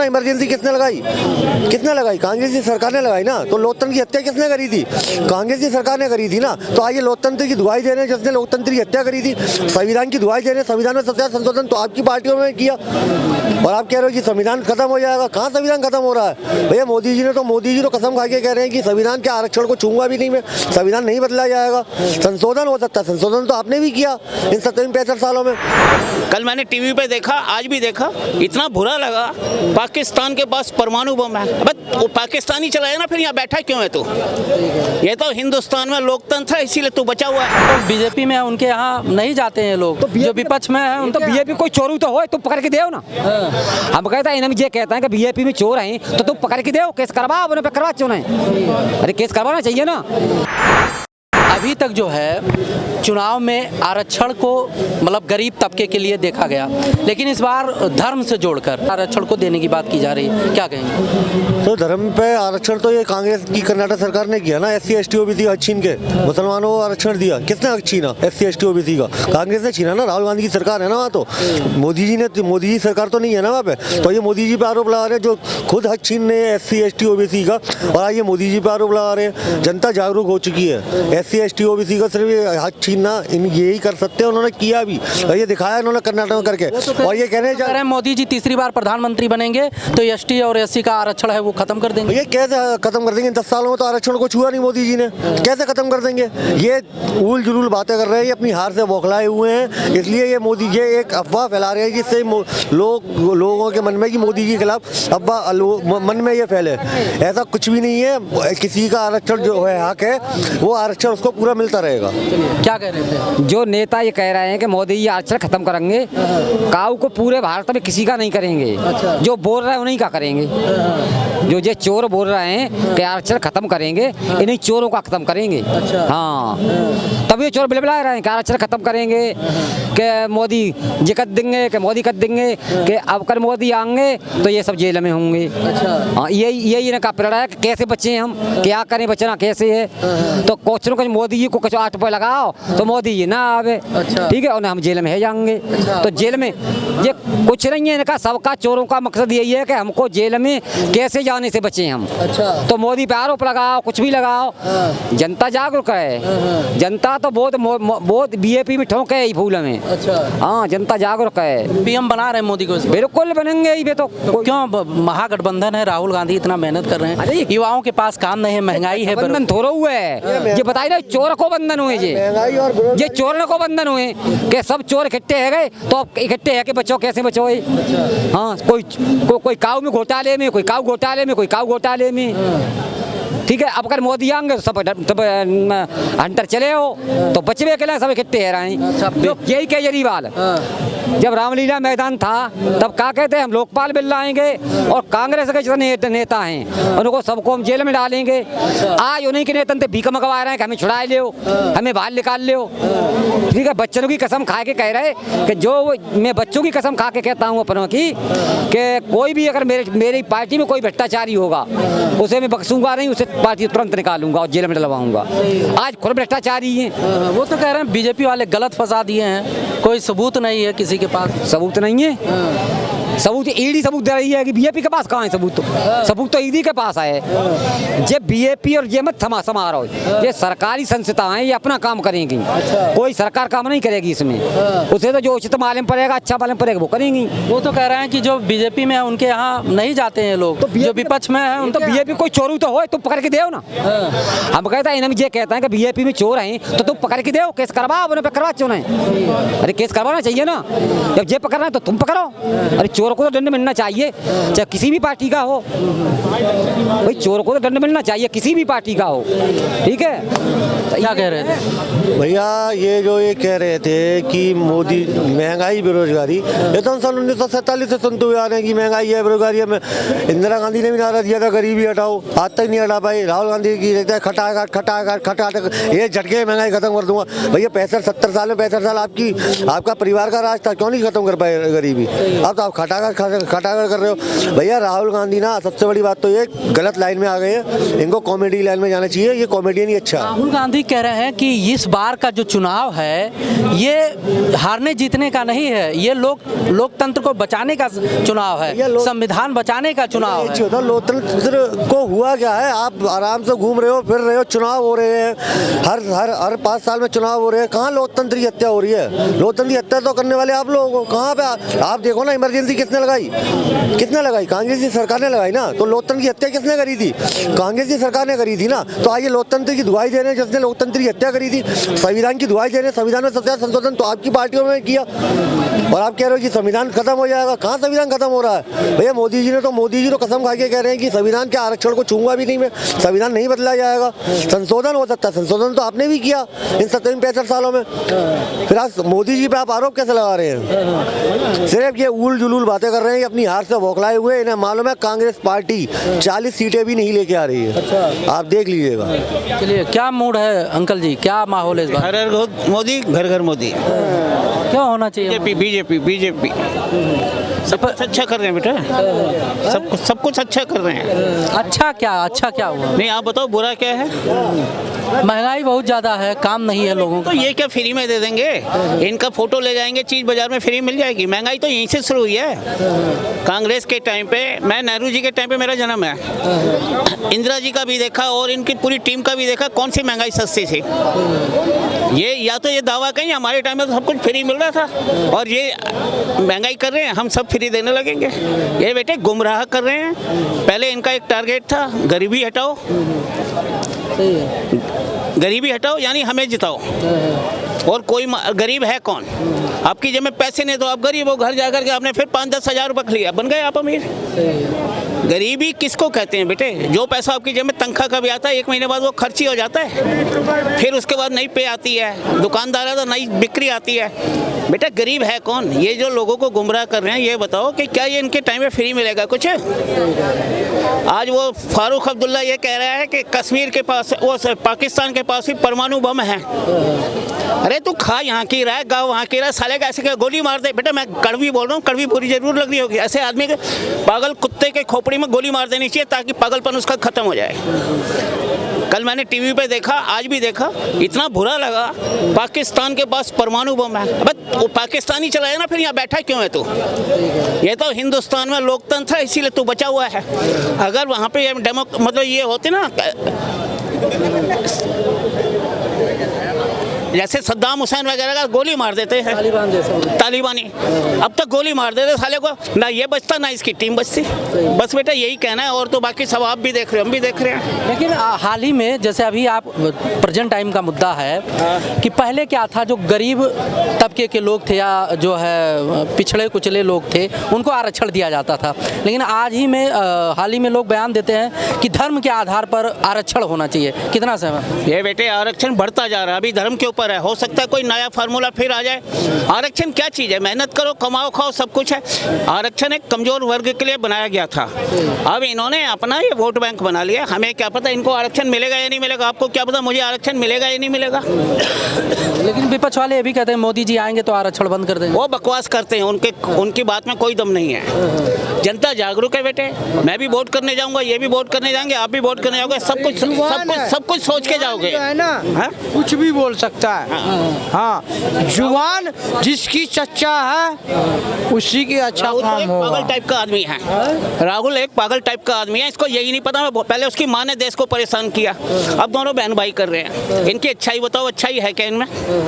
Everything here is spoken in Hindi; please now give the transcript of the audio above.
इमरजेंसी किसने लगाई? कांग्रेस की सरकार ने लगाई ना। तो लोकतंत्र की हत्या किसने करी थी? कांग्रेस की सरकार ने करी थी ना। तो आइए लोकतंत्र की दुहाई दे रहे हैं जिसने लोकतंत्र की हत्या करी थी, संविधान की दुहाई दे रहे हैं। संविधान में सबसे ज्यादा संशोधन तो आपकी पार्टियों ने किया और आप कह रहे हो कि संविधान खत्म हो जाएगा। कहाँ संविधान खत्म हो रहा है भैया? मोदी जी तो कसम खा के कह रहे हैं कि संविधान के आरक्षण को छूंगा भी नहीं मैं, संविधान नहीं बदला जाएगा, संशोधन हो सकता है। संशोधन तो आपने भी किया इन 65 सालों में। कल मैंने टीवी पे देखा, आज भी देखा, इतना बुरा लगा। पाकिस्तान के पास परमाणु बम है। अब वो पाकिस्तानी चलाया ना, फिर यहाँ बैठा क्यों है तू? ये तो हिंदुस्तान में लोकतंत्र है, इसीलिए तू बचा हुआ है। तो बीजेपी में उनके यहाँ नहीं जाते हैं लोग, तो जो विपक्ष में है तो बीजेपी कोई चोरू तो हो तो पकड़ के दो ना। हम कहता है ये कहता है कि बीजेपी में चोर हैं तो तुम पकड़ के दो, केस करवाओ, उन्हें पे करवा क्यों नहीं? अरे केस करवाना चाहिए ना। अभी तक जो है चुनाव में आरक्षण को मतलब गरीब तबके के लिए देखा गया, लेकिन इस बार धर्म से जोड़कर आरक्षण को देने की बात की जा रही है, क्या कहेंगे? तो धर्म पे आरक्षण तो ये कांग्रेस की कर्नाटक सरकार ने किया ना। SC ST OBC हक छीन के मुसलमानों को आरक्षण दिया। किसने हक छीना? SC ST OBC का कांग्रेस ने छीना ना। राहुल गांधी की सरकार है ना वहाँ। तो मोदी जी सरकार तो नहीं है ना वहाँ पे। तो ये मोदी जी पे आरोप लगा रहे हैं जो खुद हक छीन रहे हैं SC ST OBC का, और आइए मोदी जी पे आरोप लगा रहे हैं। जनता जागरूक हो चुकी है। SC ST OBC का सिर्फ ये हक छीनना यही कर सकते हैं, उन्होंने किया भी, ये दिखाया इन्होंने कर्नाटक में करके। और ये कह रहे हैं मोदी जी तीसरी बार प्रधानमंत्री बनेंगे तो ST और SC का आरक्षण है वो खत्म कर देंगे। ये कैसे खत्म कर देंगे? 10 सालों में तो आरक्षण को छुआ नहीं मोदी जी ने, कैसे खत्म कर देंगे? ये उल जुलूल बातें कर रहे हैं, ये अपनी हार से बौखलाए हुए हैं। इसलिए ये मोदी ये एक अफवाह फैला रहे हैं जिससे लोगों के मन में कि मोदी जी के खिलाफ अफवाह मन में ये फैले। ऐसा कुछ भी नहीं है। किसी का आरक्षण जो है हक है, वो आरक्षण उसको पूरा मिलता रहेगा। क्या कह रहे थे जो नेता ये कह रहे हैं कि मोदी जी आरक्षण खत्म करेंगे, काऊ को पूरे भारत में किसी का नहीं करेंगे। जो बोल रहे हैं उन्हीं का करेंगे। जो ये चोर बोल रहे हैं कि आरक्षण खत्म करेंगे, इन्हीं चोरों का खत्म करेंगे। हाँ, तब ये चोर बिलबिला रहे हैं कि आरक्षण खत्म करेंगे, कि मोदी जी कर देंगे, कि मोदी कर देंगे, कि अब कर मोदी आएंगे तो ये सब जेल में होंगे। हाँ, यही इनका प्रेरणा है कि कैसे बचे हम, क्या करें, बचना कैसे है। तो कुछ न कुछ मोदी जी को कुछ 8 रुपये लगाओ तो मोदी जी ना आवे, ठीक है, उन्हें हम जेल में है जाएंगे। तो जेल में ये कुछ नहीं है इनका, सबका चोरों का मकसद यही है कि हमको जेल में कैसे जाने से बचे हम। तो मोदी पे आरोप लगाओ, कुछ भी लगाओ, जनता जागरूक है। जनता तो बहुत बीजेपी में ठोके ही फूल में। हाँ, जनता जागरूक है। PM बना रहे हैं मोदी को, बिल्कुल बनेंगे ही। तो क्यों? महागठबंधन है, राहुल गांधी इतना मेहनत कर रहे हैं, युवाओं के पास काम नहीं है, महंगाई है। बंधन थोड़ा हुआ है, ये बताइए ना, चोर को बंधन हुए ये चोर को बंधन हुए कि सब चोर इकट्ठे है गए, तो अब इकट्ठे है कि बचो, कैसे बचो? हाँ, कोई काऊ में घोटाले में, कोई काऊ घोटाले में, कोई काऊ घोटाले में, ठीक है। अब अगर मोदी आएंगे सब हंटर चले हो तो बचवे के लिए सब इकट्ठे है रहे हैं। यही केजरीवाल जब रामलीला मैदान था तब क्या कहते हैं, हम लोकपाल बिल लाएंगे और कांग्रेस के जितने नेता हैं उनको सबको हम जेल में डालेंगे। आज उन्हीं के नेता भीख मंगवा रहे हैं कि हमें छुड़ा लो, हमें बाहर निकाल लो, ठीक है। बच्चों की कसम खा के कह रहे कि जो मैं बच्चों की कसम खा के कहता हूँ अपनों की कि कोई भी अगर मेरी पार्टी में कोई भ्रष्टाचारी होगा उसे मैं बख्शूंगा नहीं, उसे पार्टी तुरंत निकालूंगा और जेल में डलवाऊंगा। आज खुद भ्रष्टाचारी हैं। वो तो कह रहे हैं बीजेपी वाले गलत फंसा दिए हैं, कोई सबूत नहीं है किसी के पास। सबूत नहीं है। सबूत ईडी सबूत दे रही है कि बीजेपी के पास कहाँ है सबूत? सबूत तो ईडी के पास है। जे बीजेपी और ये मत थमा रहो, ये सरकारी संस्थाएं ये अपना काम करेंगी। कोई सरकार काम नहीं करेगी इसमें। उसे तो जो उचित मालूम पड़ेगा, अच्छा मालूम पड़ेगा, वो करेंगी। वो तो कह रहे हैं कि जो बीजेपी में है उनके यहाँ नहीं जाते हैं लोग, तो जो विपक्ष में है तो बीजेपी कोई चोरू तो हो तुम पकड़ के दो ना। हम कहता है ये कहता है कि बीजेपी में चोर हैं तो तुम पकड़ के दो, केस करवाओ, उन्हें पे करवा क्यों नहीं? अरे केस करवाना चाहिए ना। जब जे पकड़ना है तो तुम पकड़ो। अरे चोर को तो दंड मिलना चाहिए, चाहे किसी भी पार्टी का हो। भाई चोर को तो दंड मिलना चाहिए, किसी भी पार्टी का हो, ठीक है। क्या कह रहे थे भैया? ये कह रहे थे कि मोदी महंगाई बेरोजगारी, ये तो सन 1947 से सुनते हुए आ रहे हैं कि महंगाई है, बेरोजगारी है। इंदिरा गांधी ने भी नारा दिया था गरीबी हटाओ, आज तक नहीं हटा पाई। राहुल गांधी की रहता है खटा ये झटके महंगाई खत्म कर दूंगा। भैया 65-70 साल में 65 साल आपका परिवार का राज था, क्यों नहीं खत्म कर पाए गरीबी? अब तो आप खटा खटाखट कर रहे हो भैया। राहुल गांधी ना सबसे बड़ी बात तो ये गलत लाइन में आ गए हैं, इनको कॉमेडी लाइन में जाना चाहिए, ये कॉमेडियन ही अच्छा है। राहुल गांधी कह रहे हैं कि इस बार का जो चुनाव है ये हारने जीतने का नहीं है, ये लोकतंत्र को बचाने का चुनाव है, संविधान बचाने का चुनाव है। लोकतंत्र को हुआ क्या है, आप आराम से घूम रहे हो फिर रहे हो, चुनाव हो रहे हैं, हर 5 साल में चुनाव हो रहे हैं, कहाँ लोकतंत्र की हत्या हो रही है? लोकतंत्र की हत्या तो करने वाले आप लोग हो, कहाँ पे आप देखो ना, इमरजेंसी किसने लगाई? कांग्रेस की सरकार ने लगाई ना। तो लोकतंत्र की हत्या किसने करी थी? कांग्रेस की सरकार ने करी थी ना। तो आइए लोकतंत्र की दुहाई दे रहे हैं जिसने लोकतंत्र की हत्या करी थी, संविधान की दुहाई दे रहे हैं। संविधान में सबसे ज्यादा संशोधन तो आपकी पार्टियों में किया और आप कह रहे हो कि संविधान खत्म हो जाएगा। कहाँ संविधान खत्म हो रहा है भैया? मोदी जी तो कसम खा के कह रहे हैं कि संविधान के आरक्षण को छूंगा भी नहीं मैं, संविधान नहीं बदला जाएगा, संशोधन हो सकता है। संशोधन तो आपने भी किया इन 65 सालों में, फिर आज मोदी जी पे आप आरोप कैसे लगा रहे हैं? सिर्फ ये उल जुलूल बातें कर रहे हैं, अपनी हार से बौखलाए हुए। इन्हें मालूम है कांग्रेस पार्टी 40 सीटें भी नहीं लेके आ रही है, आप देख लीजिएगा। चलिए, क्या मूड है अंकल जी, क्या माहौल है इस बार? हर घर मोदी, घर घर मोदी। क्यों होना चाहिए? बीजेपी सब कुछ अच्छा कर रहे हैं बेटा, सब कुछ अच्छा कर रहे हैं। अच्छा क्या हुआ? नहीं आप बताओ बुरा क्या है? महंगाई बहुत ज्यादा है, काम नहीं है लोगों को। तो ये क्या फ्री में दे देंगे? इनका फोटो ले जाएंगे, चीज बाजार में फ्री मिल जाएगी। महंगाई तो यहीं से शुरू हुई है। कांग्रेस के टाइम पे, मैं नेहरू जी के टाइम पे मेरा जन्म है, इंदिरा जी का भी देखा और इनकी पूरी टीम का भी देखा, कौन सी महंगाई सस्ती थी। ये या तो ये दावा कहीं हमारे टाइम में तो सब कुछ फ्री मिल रहा था और ये महंगाई कर रहे हैं, हम सब फ्री देने लगेंगे। ये बेटे गुमराह कर रहे हैं। पहले इनका एक टारगेट था, गरीबी हटाओ, गरीबी हटाओ यानी हमें जिताओ। और कोई गरीब है कौन? आपकी जेब में पैसे नहीं तो आप गरीब हो, घर जाकर के आपने फिर 5-10 हज़ार रुपये लिया, बन गए आप अमीर। गरीबी किसको कहते हैं बेटे? जो पैसा आपकी जेब में तनख्वाह का भी आता है, 1 महीने बाद वो खर्ची हो जाता है, फिर उसके बाद नई पे आती है, दुकानदार है तो नई बिक्री आती है। बेटा गरीब है कौन? ये जो लोगों को गुमराह कर रहे हैं, ये बताओ कि क्या ये इनके टाइम में फ्री मिलेगा कुछ? आज वो फारूक अब्दुल्ला ये कह रहा है कि कश्मीर के पास, वो पाकिस्तान के पास भी परमाणु बम है। अरे तू खा यहाँ की रहा है, गाँव वहाँ की रहा है, साले का ऐसे क्या गोली मार दे? बेटा मैं कड़वी बोल रहा हूँ, कड़वी बुरी जरूर लग रही होगी। ऐसे आदमी के पागल कुत्ते के खोपड़ी में गोली मार देनी चाहिए ताकि पागलपन उसका खत्म हो जाए। कल मैंने टीवी पे देखा, आज भी देखा, इतना बुरा लगा। पाकिस्तान के पास परमाणु बम है, अब वो पाकिस्तानी चलाया ना, फिर यहाँ बैठा क्यों है तू? ये तो हिंदुस्तान में लोकतंत्र है, इसीलिए तू बचा हुआ है। अगर वहाँ पे मतलब ये होते ना, जैसे सद्दाम हुसैन वगैरह का गोली मार देते हैं, तालिबानी, अब तक गोली मार देते साले को, ना ये बचता ना इसकी टीम बचती। बस बेटा यही कहना है, और तो बाकी सब आप भी देख रहे हो, हम भी देख रहे हैं। लेकिन हाल ही में जैसे अभी आप प्रेजेंट टाइम का मुद्दा है कि पहले क्या था, जो गरीब तबके के लोग थे या जो है पिछड़े कुचले लोग थे, उनको आरक्षण दिया जाता था। लेकिन आज ही में हाल ही में लोग बयान देते हैं कि धर्म के आधार पर आरक्षण होना चाहिए। कितना सहमत? ये बेटे आरक्षण बढ़ता जा रहा है, अभी धर्म के ऊपर है, हो सकता है कोई नया फार्मूला फिर आ जाए। आरक्षण क्या चीज है? मेहनत करो, कमाओ, खाओ, सब कुछ है। आरक्षण एक कमजोर वर्ग के लिए बनाया गया था, अब इन्होंने अपना ये वोट बैंक बना लिया। हमें क्या पता इनको आरक्षण मिलेगा या नहीं मिलेगा? आपको क्या पता मुझे आरक्षण मिलेगा या नहीं मिलेगा? लेकिन विपक्ष वाले ये भी कहते हैं मोदी जी आएंगे तो आरक्षण बंद कर देंगे। वो बकवास करते हैं, उनकी बात में कोई दम नहीं है। जनता जागरूक है बेटे, मैं भी वोट करने जाऊंगा, ये भी वोट करने जाएंगे, आप भी वोट करने जाओगे, सब कुछ सोच के जाओगे ना। कुछ भी बोल सकता है। हाँ, जुबान जिसकी सच्चा है उसी की अच्छा काम होगा। पागल टाइप का आदमी है राहुल, एक पागल टाइप का आदमी है, इसको यही नहीं पता। पहले उसकी माँ ने देश को परेशान किया, अब दोनों बहन भाई कर रहे हैं। इनकी अच्छाई बताओ, अच्छाई है क्या इनमें?